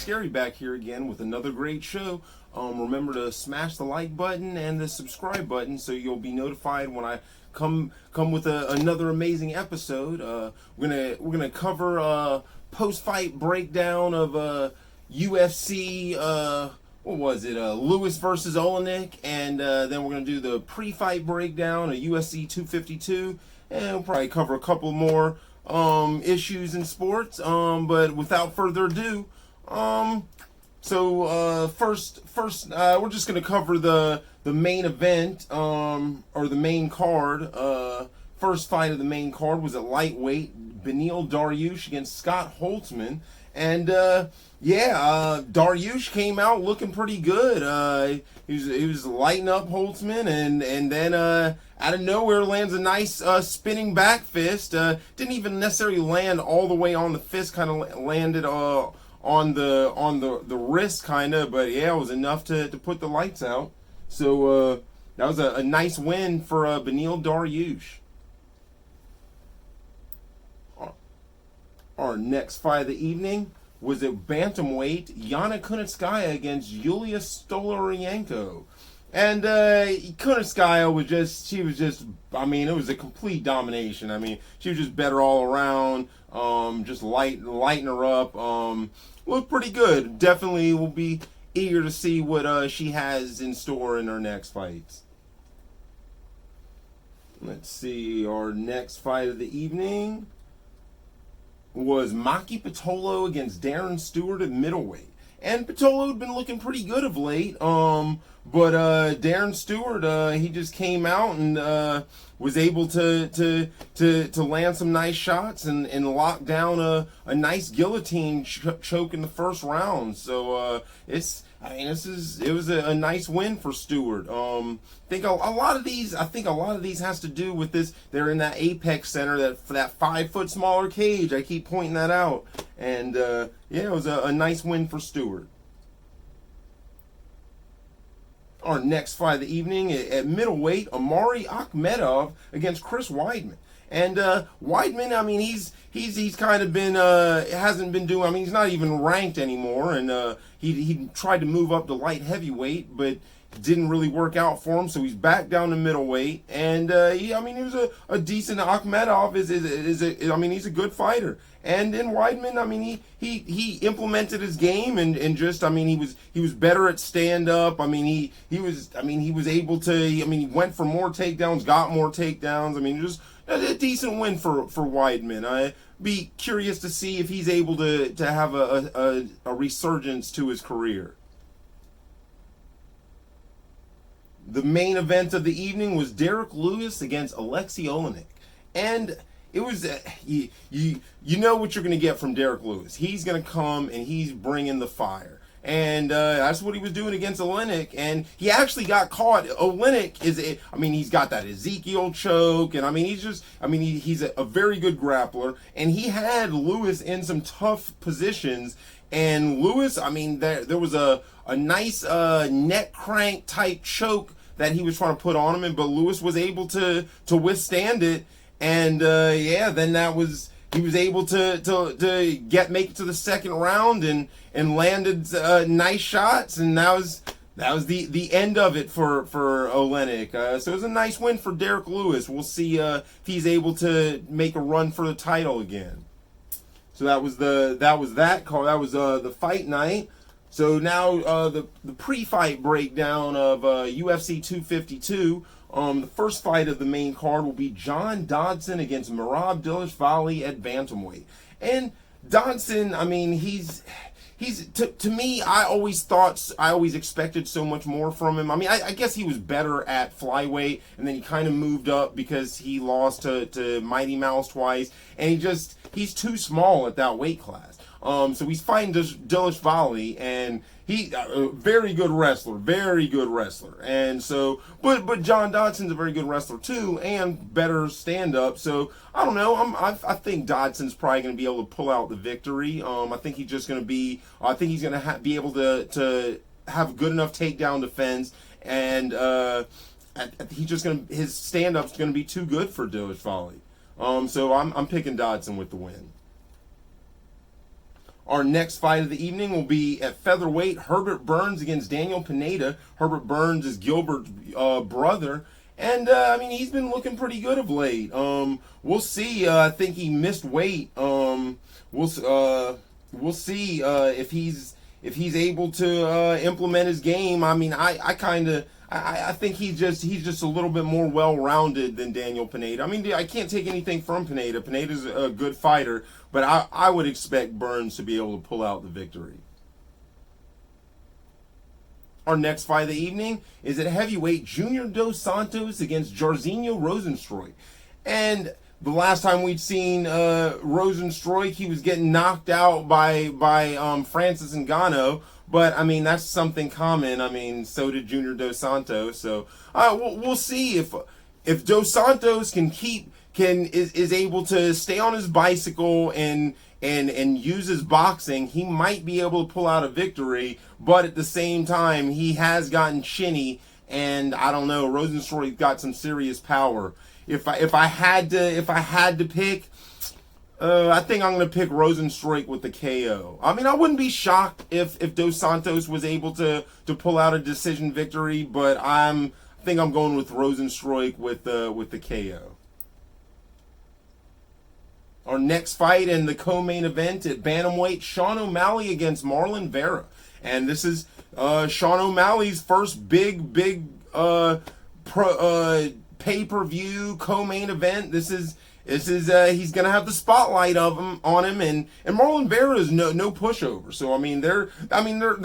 Scary back here again with another great show. Remember to smash the like button and the subscribe button so you'll be notified when I come with another amazing episode. We're gonna cover post-fight breakdown of UFC. What was it? Lewis versus Olenik, and then we're gonna do the pre-fight breakdown of UFC 252, and we'll probably cover a couple more issues in sports. But without further ado, first, we're just gonna cover the main event, or the main card. First fight of the main card was at lightweight, Beneil Dariush against Scott Holtzman, and Dariush came out looking pretty good. He was lighting up Holtzman, and then out of nowhere lands a nice spinning back fist. Didn't even necessarily land all the way on the fist, kind of landed on the wrist, kind of, but yeah, it was enough to put the lights out. So that was a nice win for Beneil Dariush. Our next fight of the evening was at bantamweight, Yana Kunitskaya against Yulia Stollerienko. And Kunitskaya it was a complete domination. I mean, she was just better all around, just lighting her up. Looked pretty good. Definitely will be eager to see what she has in store in her next fights. Let's see, our next fight of the evening was Maki Patolo against Darren Stewart at middleweight. And Patolo had been looking pretty good of late, but Darren Stewart, he just came out and was able to land some nice shots and lock down a nice guillotine choke in the first round. So it was a nice win for Stewart. I think a lot of these has to do with this. They're in that Apex Center, that 5 foot smaller cage. I keep pointing that out, and it was a nice win for Stewart. Our next fight of the evening at middleweight, Ahmed against Chris Weidman. And Weidman, I mean, he's kind of been hasn't been doing. I mean, he's not even ranked anymore, and he tried to move up to light heavyweight, but didn't really work out for him. So he's back down to middleweight, and he was a decent. Akhmedov he's a good fighter. And in Weidman, I mean, he implemented his game and he was better at stand up. I mean, he was able to. He went for more takedowns, got more takedowns. I mean, just a decent win for Weidman. I'd be curious to see if he's able to have a resurgence to his career. The main event of the evening was Derek Lewis against Alexei Olenik, and it was you know what you're going to get from Derek Lewis. He's going to come and he's bringing the fire. And that's what he was doing against Olenik, and he actually got caught. Olenik he's got that Ezekiel choke, and he's a very good grappler, and he had Lewis in some tough positions. And Lewis, there was a nice neck crank type choke that he was trying to put on him, but Lewis was able to withstand it, and then he was able to make it to the second round and landed nice shots, and that was the end of it for Olenik. So it was a nice win for Derek Lewis. We'll see if he's able to make a run for the title again. So that was that call. That was the fight night. So now the pre-fight breakdown of UFC 252. The first fight of the main card will be John Dodson against Merab Dillard at bantamweight. And Dodson, he's to me, I always expected so much more from him. I guess he was better at flyweight, and then he kind of moved up because he lost to Mighty Mouse twice, and he's too small at that weight class. So he's fighting Dillard, and he very good wrestler, and so but John Dodson's a very good wrestler too, and better stand up. So I don't know. I think Dodson's probably going to be able to pull out the victory. I think he's just going to be. I think he's going to be able to have good enough takedown defense, and his stand up's going to be too good for Dillard. So I'm picking Dodson with the win. Our next fight of the evening will be at featherweight, Herbert Burns against Daniel Pineda. Herbert Burns is Gilbert's brother. And, I mean, he's been looking pretty good of late. We'll see. I think he missed weight. We'll see if he's able to implement his game. I mean, I think he's just a little bit more well-rounded than Daniel Pineda. I mean, I can't take anything from Pineda. Pineda's a good fighter, but I would expect Burns to be able to pull out the victory. Our next fight of the evening is at heavyweight, Junior Dos Santos against Georginio Rosenstruik. And the last time we'd seen Rosenstruik, he was getting knocked out by Francis Ngannou. But, I mean, that's something common. I mean, so did Junior Dos Santos. So, we'll see if Dos Santos is able to stay on his bicycle and use his boxing, he might be able to pull out a victory. But at the same time, he has gotten chinny, and I don't know, Rosenstruik got some serious power. If I had to pick, I think I'm going to pick Rosenstruik with the KO. I mean, I wouldn't be shocked if Dos Santos was able to pull out a decision victory, but I think I'm going with Rosenstruik with the KO. Our next fight in the co-main event at bantamweight, Sean O'Malley against Marlon Vera. And this is Sean O'Malley's first big pay-per-view co-main event. This is he's gonna have the spotlight on him, and Marlon Vera is no pushover. So I mean they're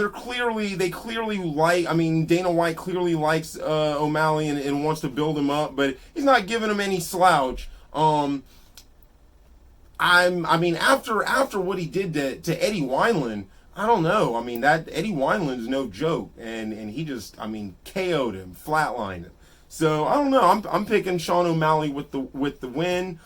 clearly like, I mean, Dana White clearly likes O'Malley and wants to build him up, but he's not giving him any slouch. I mean, after what he did to Eddie Wineland, I don't know. I mean, that Eddie Wineland's no joke, and he just, I mean, KO'd him, flatlined him. So I don't know. I'm picking Sean O'Malley with the win.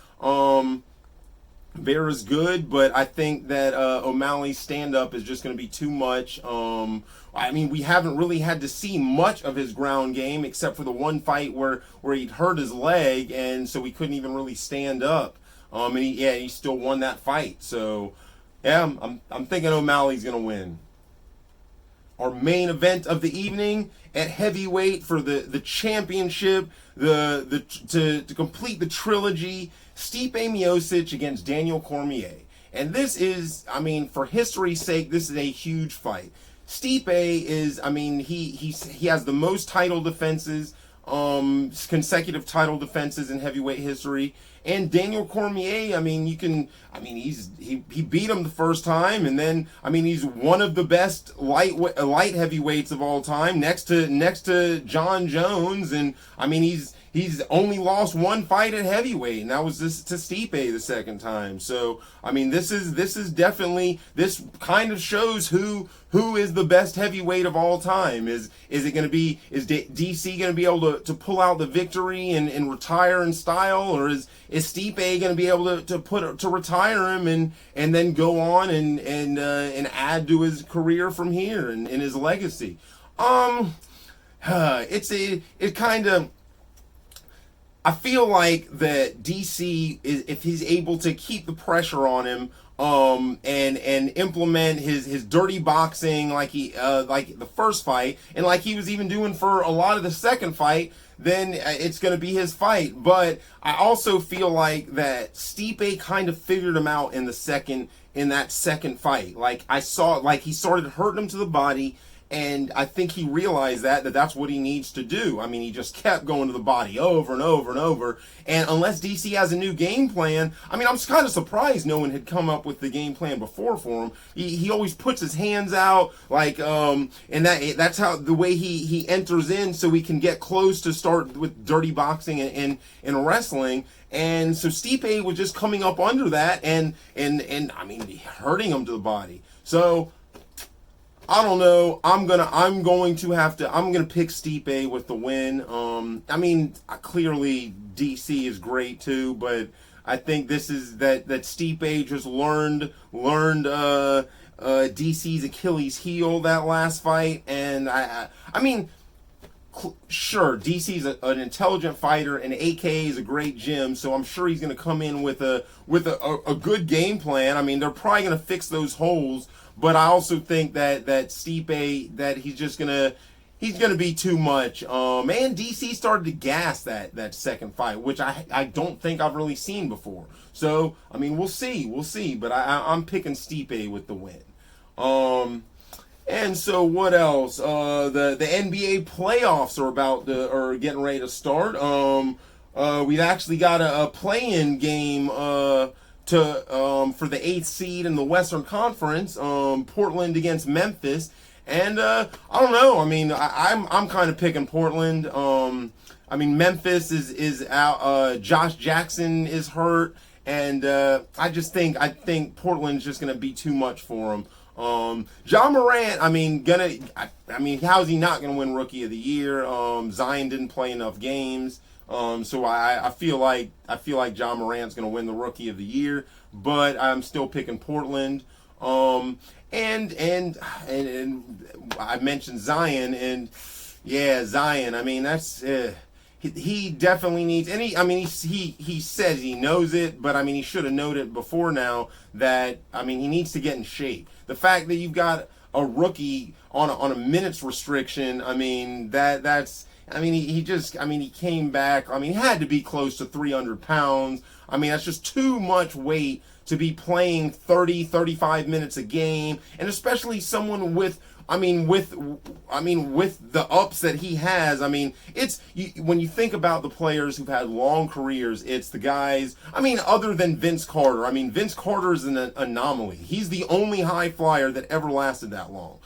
Vera's good, but I think that O'Malley's stand-up is just going to be too much. I mean, we haven't really had to see much of his ground game except for the one fight where he'd hurt his leg, and so he couldn't even really stand up. And he still won that fight. So, yeah, I'm thinking O'Malley's going to win. Our main event of the evening at heavyweight for the championship, to complete the trilogy, Stipe Miocic against Daniel Cormier. And this is, I mean, for history's sake, this is a huge fight. Stipe is, I mean, he has the most title defenses, consecutive title defenses in heavyweight history. And Daniel Cormier, I mean, he beat him the first time, and then, I mean, he's one of the best light heavyweights of all time, next to John Jones, and I mean, he's only lost one fight at heavyweight, and that was this to Stipe the second time. So, I mean, this is definitely, this kind of shows who is the best heavyweight of all time. Is DC going to be able to pull out the victory and retire in style, or is Stipe going to be able to retire him and then go on and add to his career from here and his legacy? It kind of, I feel like that DC is, if he's able to keep the pressure on him, and implement his dirty boxing like the first fight, and like he was even doing for a lot of the second fight, then it's going to be his fight. But I also feel like that Stipe kind of figured him out in that second fight. Like, I saw, like, he started hurting him to the body, and I think he realized that's what he needs to do. I mean, he just kept going to the body over and over and over. And unless DC has a new game plan, I mean, I'm kind of surprised no one had come up with the game plan before for him. He always puts his hands out, like, and that's how, the way he enters in, so he can get close to start with dirty boxing and wrestling. And so Stipe was just coming up under that and I mean, hurting him to the body. So I don't know. I'm gonna pick Stipe with the win. I mean, clearly DC is great too, but I think this is that Stipe just learned DC's Achilles heel that last fight, and I mean, sure, DC's an intelligent fighter, and AKA is a great gym, so I'm sure he's going to come in with a good game plan. I mean, they're probably going to fix those holes, but I also think that Stipe, that he's going to be too much. And DC started to gas that second fight, which I don't think I've really seen before. So, I mean, we'll see, but I'm picking Stipe with the win. And so what else? The NBA playoffs are getting ready to start. We've actually got a play-in game for the 8th seed in the Western Conference. Portland against Memphis, and I don't know. I mean, I'm kind of picking Portland. I mean, Memphis is out. Josh Jackson is hurt, and I think Portland's just gonna be too much for him. John Morant, I mean, how's he not gonna win Rookie of the Year? Zion didn't play enough games, so I feel like John Morant's gonna win the Rookie of the Year, but I'm still picking Portland. And I mentioned Zion, and yeah, Zion. I mean, that's he definitely needs. And he says he knows it, but I mean, he should have known it before now. That I mean, he needs to get in shape. The fact that you've got a rookie on a minutes restriction, I mean, that's. I mean, he came back. I mean, he had to be close to 300 pounds. I mean, that's just too much weight to be playing 30, 35 minutes a game, and especially someone with the ups that he has. I mean, when you think about the players who've had long careers, it's the guys, I mean, other than Vince Carter. I mean, Vince Carter is an anomaly. He's the only high flyer that ever lasted that long.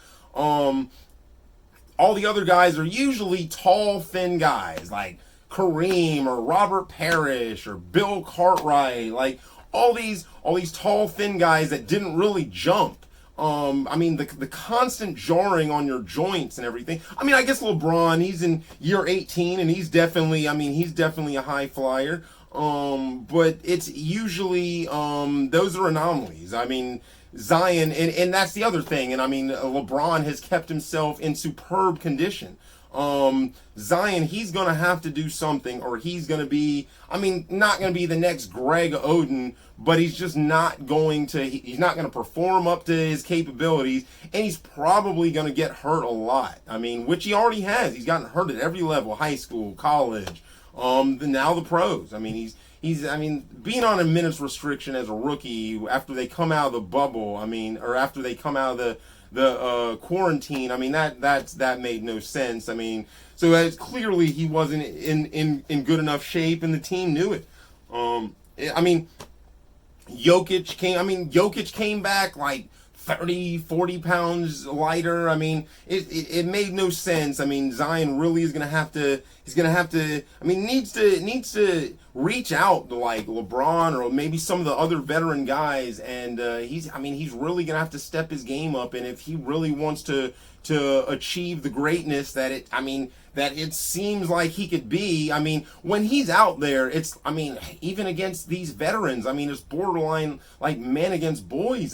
All the other guys are usually tall, thin guys, like Kareem or Robert Parrish or Bill Cartwright, like all these tall, thin guys that didn't really jump. I mean, the constant jarring on your joints and everything. I mean, I guess LeBron, he's in year 18, and he's definitely a high flyer. But it's usually, those are anomalies. I mean, Zion, and that's the other thing. And I mean, LeBron has kept himself in superb condition. Zion, he's going to have to do something, or he's going to be, I mean, not going to be the next Greg Oden, but he's just not going to perform up to his capabilities, and he's probably going to get hurt a lot. I mean, which he already has. He's gotten hurt at every level, high school, college, now the pros. I mean, being on a minutes restriction as a rookie after they come out of the bubble, or after they come out of the quarantine, I mean, that made no sense. I mean, so it's clearly he wasn't in good enough shape, and the team knew it. I mean, Jokic came back like 30, 40 pounds lighter. I mean, it made no sense. I mean, Zion really is going to have to, needs to reach out to like LeBron or maybe some of the other veteran guys. And he's really going to have to step his game up. And if he really wants to achieve the greatness that it seems like he could be. I mean, when he's out there, even against these veterans, it's borderline like men against boys. He's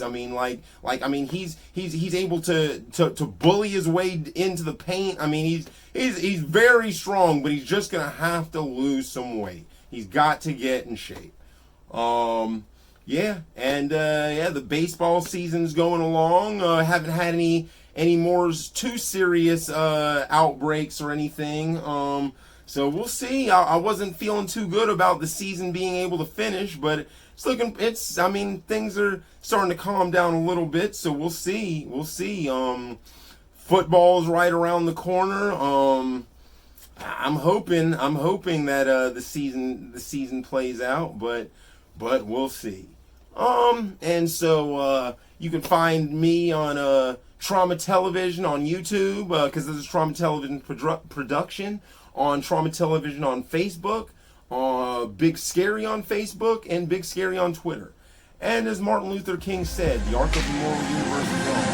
able to bully his way into the paint. I mean, he's very strong, but he's just gonna have to lose some weight. He's got to get in shape. The baseball season's going along. Haven't had any more too serious outbreaks or anything. So we'll see. I wasn't feeling too good about the season being able to finish, but things are starting to calm down a little bit, so we'll see. Football's right around the corner. I'm hoping that the season plays out, but we'll see. And so you can find me on Trauma Television on YouTube, because this is Trauma Television production, on Trauma Television on Facebook, Big Scary on Facebook, and Big Scary on Twitter. And as Martin Luther King said, the arc of the moral universe is on.